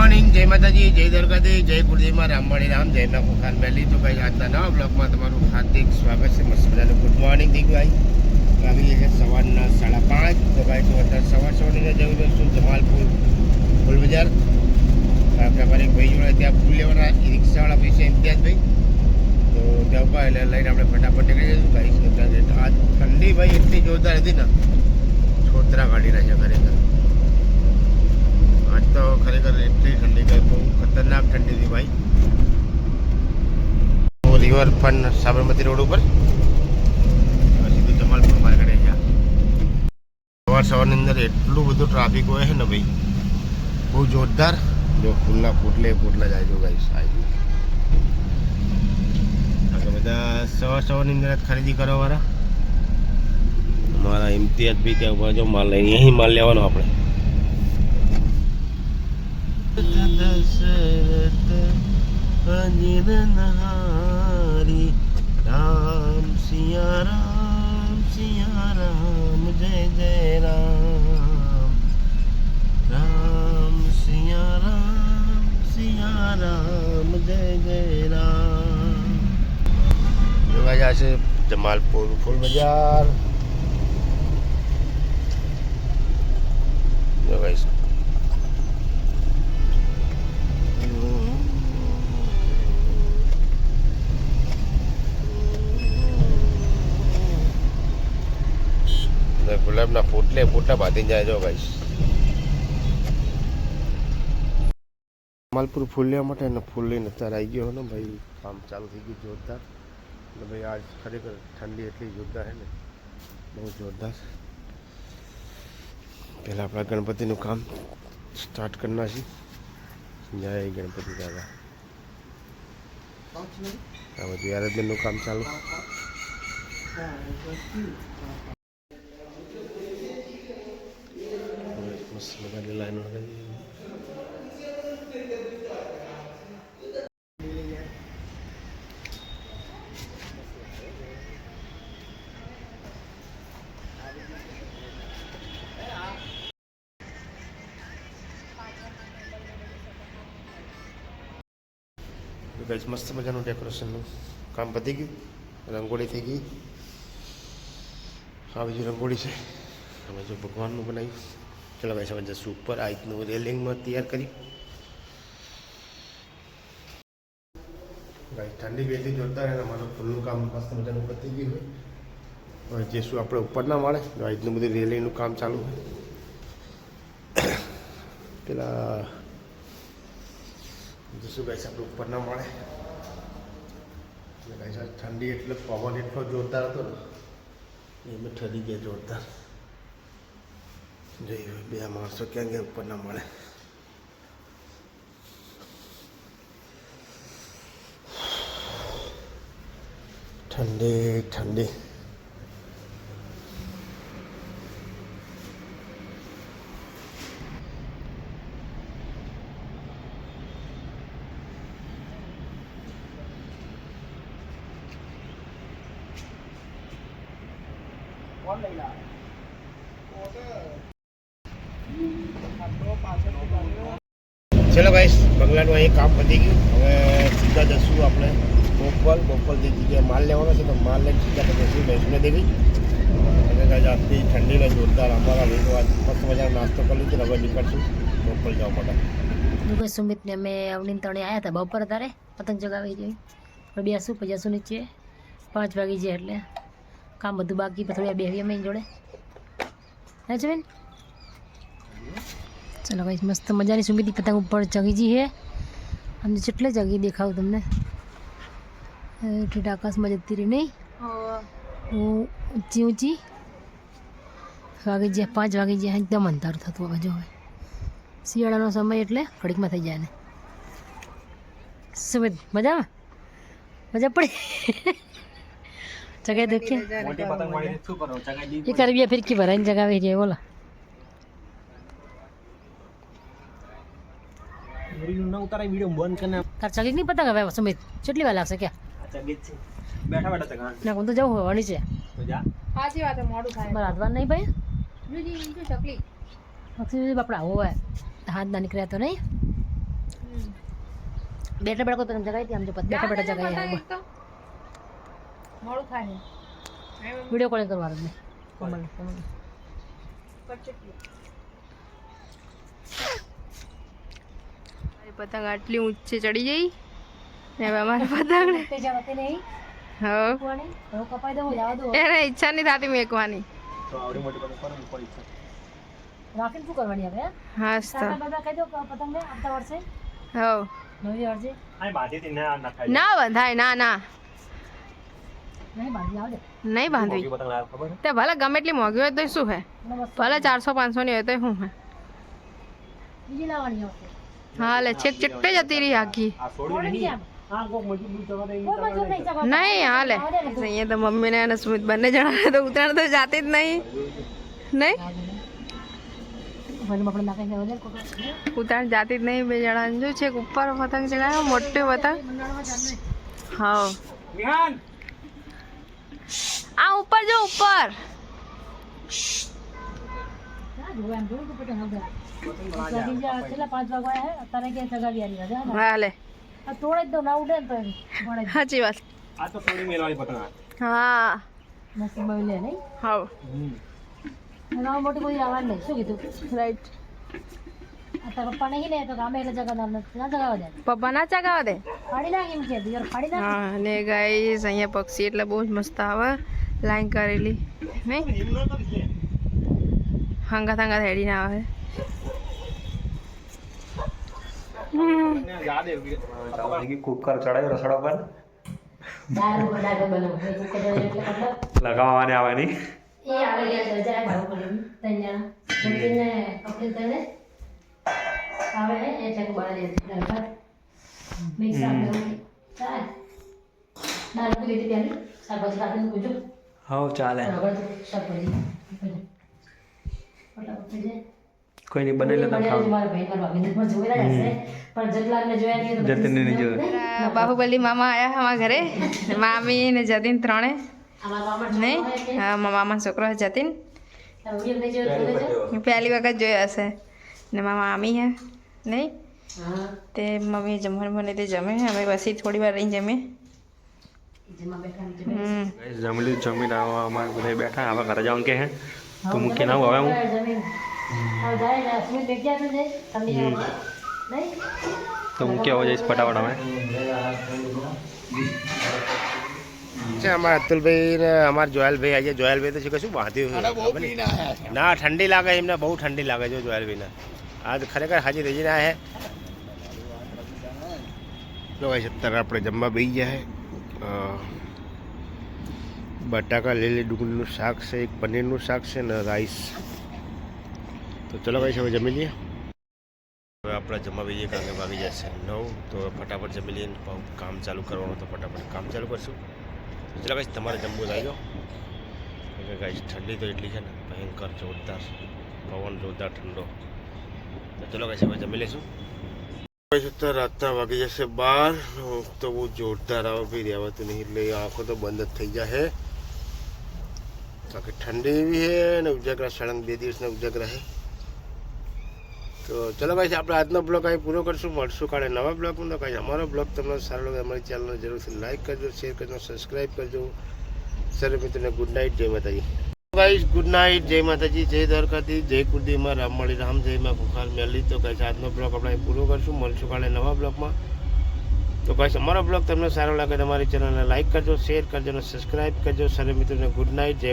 Morning, જય માતાજી, જય દ્વારકાધીશ, જય ગુરુદેવમાં રામવાણી રામ, જય ના ખાન બેલી. તો ભાઈ આજના નવા બ્લોગમાં તમારું હાર્દિક સ્વાગત છે. મસ્ત મજાનું ગુડ મોર્નિંગ દીકભાઈ. આવી છે સવારના 5:30. તો ભાઈ તો અત્યારે સવારની જવું છું જમાલપુર ફૂલ બજાર. આપણે અમારે એક ભાઈ જોડે ત્યાં ફૂલ લેવાના રિક્ષાવાળા પૈસા ઇમ્તિયાઝભાઈ. તો ત્યાં ઉભા એટલે લઈને આપણે ફટાફટ નીકળી જઈશું ભાઈ. આ ઠંડી ભાઈ એટલી જોરદાર હતી ને, છોતરા કાઢી નાખ્યા ખરેખર. આજ તો ખરેખર એટલી ઠંડી ગઈ, બહુ ખતરનાક ઠંડી હતી ભાઈ. રિવરફ્રન્ટ સાબરમતી રોડ ઉપર સીધું જમાલપુર માર્કેટે છે. સવારની અંદર એટલું બધું ટ્રાફિક હોય છે ને ભાઈ, બહુ જોરદાર. જો ફૂલના પોટલા જાય જો ભાઈ સાહેબ. બધા સવારની અંદર ખરીદી કરવા વાળા અમારા ઇમ્તિયાઝ ભાઈ ત્યાં ઉભા જો માલ લઈને અહીં માલ લેવાનો આપણે. રામ સિયા રામ જય જય રામ. રામ સિયા રામ જય જય રામ. જોવા જશે જમાલપુર ફૂલ બજાર. જો ભાઈ ગુલાબના પોટલા બાંધી જાય જો ભાઈ. જમાલપુર ફૂલ લેવા માટે ને ફૂલ લઈને અત્યારે આવી ગયો ને ભાઈ. કામ ચાલુ થઈ ગયું જોરદાર. એટલે ભાઈ આજ ખરેખર ઠંડી એટલી જોરદાર છે ને, બહુ જોરદાર. પહેલાં આપણા ગણપતિનું કામ સ્ટાર્ટ કરી નાખી. જય ગણપતિ દાદા. આ બધું આરાધનનું કામ ચાલુ. મજાની લાઈનો લગાવી. ગાઈસ મસ્ત મજાનું ડેકોરેશનનું કામ પતી ગયું. રંગોળી થઈ ગઈ. આ બીજી રંગોળી છે. અમે જો ભગવાનનું બનાવ્યું. ચલો ગાઈસ હવે જશું ઉપર. આ રીતનું રેલિંગમાં તૈયાર કરી. ગાઈસ ઠંડી બી એટલી જોરદાર અને અમારું ફૂલનું કામ મસ્ત મજાનું પતી ગયું હોય. હવે જઈશું આપણે ઉપર ના મળે. આ રીતનું બધું રેલિંગનું કામ ચાલુ હોય. પેલા જઈશું ગાઈસ આપણે ઉપર ના મળે. ગાઈસ ઠંડી એટલે પવન એટલો જોરદાર હતો ને, એમાં ઠરી ગયા જોરદાર. જઈ બે માણસો ક્યાં ગયા ઉપર ના મળે. ઠંડી ચલો ગાઈસ બંગલાનું અહીં કામ પતી ગયું. હવે સીધા જશું આપણે બોપલ જે જગ્યાએ માલ લેવાનો છે તો માલ લઈને સીધા જશું વૈષ્ણો દેવી. અને ગાઈસ આજથી ઠંડીનો જોરદાર અમારા લોકો આજ મસ્ત મજાનો નાસ્તો કરી લીધો. હવે નીકળશું બોપલ જવા માટે. દુગા સુમિતને અમે અવની તણે આવ્યા હતા બપોર તારે પતંગ ચગાવી જઈ. હવે બેસું પછી જશું નીચે 5 વાગી જાય એટલે કામ બધું બાકી. થોડી બેસી અમે જોડે હે છે બેન. ચલો ભાઈ મસ્ત મજાની સુમિતી પતંગ ઉપર ચગીજી છે. આમ જેટલે ચગી દેખાવ તમને ઠીઠ આકાશમાં જતી રહી નહીં. ઊંચી વાગી જાય 5 વાગી જાય. એકદમ અંધારું થતું હવે જો. શિયાળાનો સમય એટલે ઘડીકમાં થઈ જાય ને. સુમિત મજા પડી જગાઈ દેખીએ. એ કરવી ફિરકી ભરાઈને જગાવી જાય. બોલો તાર ચગી નહીં પતંગ હવે સુમિત કેટલી વાર લાગશે ક્યાં ના હું તો જવું હોય નીચે. રાતવાર નહીં ભાઈ બાપડા હોય હાથ ના નીકળ્યા તો નહીં. બેઠા બેઠા કોઈ જગાઈ હતી આમ જો બેઠા બેઠા જગાઈ મોડું થાય વિડીયો કોલિંગ કરવાનું ને કોમલ પતંગ આટલી ઊંચે ચડી જઈ ને હવે અમારે પતંગ તે જવાતે નહીં હવે કોણે હવે કપાઈ દઉં જવા દો એને ઈચ્છા નહીં થતી મેકવાની રાખીને શું કરવાની હવે હા તો સારા બધા કહી દો પતંગ ને આવતા વર્ષે હવ નવી વર્ષે ના બંધાય ના ના નહીં બાંધી આવડે નહીં બાંધવી તે ભલે ગમે એટલી મોંઘી હોય તો શું હે ભલે 400-500 ની હોય તો શું હે બીજી લાવવાની આવશે હા લે છેક ચિટ્ટે જતી રહી આખી નહીં હા લે અહીંયા તો મમ્મીને અને સુમિત બંને જણા તો ઉત્તરાયણ તો જાતી જ નહીં નહીં ઉત્તરાયણ જાતી જ નહીં બે જણા જો છે ઉપર પતંગ ચગાવ્યો મોટી પતંગ હા આ ઉપર જો ઉપર હા લે તોડે જ દો ના ઉડે ને તો સાચી વાત હા નસીબ લે નહીં હા મોટી કોઈ આવવાનું નહીં શું કીધું રાઈટ તારા પપ્પા નહીં લે તો ગામે એટલે જગા ના જગાવા દે પપ્પા ના ચગાવા દે ફાડી નાખ એમ કે યાર ફાડી નાખ હા ને ગાઈસ અહીંયા પક્ષી એટલે બહુ જ મસ્ત આવે લાઈન કરેલી નહીં હંગા હેડી ના આવે કુકર ચડાવી રસોડા પર દારૂ બનાવે બનાવ એ કુકર એટલે મતલબ લગાવવાની આવવાની એ આવે યાર જરા ભાવ કરી તૈયાર એટલે આપણે તને આવે એટલે કે બળે દાળ મિક્સ આપણે ચાલ દાળ કો લીધી પ્યાલી શાકભાજી કાઢીને પૂજો હા ચાલે શાકભાજી ફટાફટ થઈ જાય કોઈ નહીં બનેલું તો ખાવ મારા ભાઈ મારા ભાભી પણ જોયેલા હશે પણ જગલાલને જોયા નહીં તો જતીનને નહીં જોયું બાહુબલી મામા આયા અમારા ઘરે મામી ને જતીન ત્રણે અમારા મામા નહીં હા મામા છોકરો છે જતીન વિડીયો નહીં જોયો પહેલી વખત જોયો હશે ને મામા મામી હે નહીં હા તે મમ્મી જમવાનું બને તે જમે અમે પછી થોડી વાર રહીને જમે જેમાં બેઠા જમી જમીને આવવા અમારે બધા બેઠા હવે ઘરે જવાનું કે હે તો મૂકીને આવું હવે હું જમીન હવે જાય ને સુમિત બેઠ્યા તો જાય ઠંડી નહીં તો મૂકી આવો જઈશ ફટાફટ અમે છે અમારા અતુલભાઈ ને અમારા જોયલભાઈ આજે જોયલભાઈ તો છે કશું બાંધ્યું ના ઠંડી લાગે એમને બહુ ઠંડી લાગે છે જોયલભાઈને આજ ખરેખર હાજી રહી ના હે જો ભાઈ અત્યારે આપણે જમવા બેસી ગયા હે બટાકા લીલી ડુંગળીનું શાક છે એક પનીરનું શાક છે ને રાઈસ તો ચલો ભાઈ હવે જમી લઈએ હવે આપણે જમવા બેસીએ કારણ કે વાગી જશે 9 તો ફટાફટ જમી લઈએ કામ ચાલુ કરવાનું તો ફટાફટ કામ ચાલુ કરશું ચલો ગાઈસ તમારે જમવું આવી જાઓ કારણ કે ગાઈસ ઠંડી તો એટલી છે ને ભયંકર જોરદાર પવન જોરદાર ઠંડો તો ચલો ગાઈસ હવે જમી લઈશું તો રાતના વાગી જશે 12 તો બહુ જોરદાર આવે ભાઈ રહેવાતું નહીં એટલે આંખો તો બંધ જ થઈ જાય બાકી ઠંડી એવી છે ને ઉજાગરા સળંગ 2 દિવસના ઉજાગરા છે તો ચલો ગાઈસ આપણે આજનો બ્લોગ અહીં પૂરો કરશું મળશું કાલે નવા બ્લોગમાં તો ગાઈસ અમારો બ્લોગ તમને સારો લાગે અમારી ચેનલને જરૂરથી લાઈક કરજો શેર કરજો સબસ્ક્રાઈબ કરજો સર મિત્રોને ગુડ નાઇટ જય માતાજી ગાઈસ ગુડ નાઇટ જય માતાજી જય દ્વારકાથી જય કુળદેવમાં રામ મળી રામ જય માં કુખાર મેલી તો ગાઈસ આજનો બ્લોગ આપણે અહીં પૂરો કરશું મળશું કાલે નવા બ્લોગમાં તો ગાઈસ અમારો બ્લોગ તમને સારો લાગે તો અમારી ચેનલને લાઈક કરજો શેર કરજો અને સબસ્ક્રાઈબ કરજો સર મિત્રોને ગુડ નાઇટ જય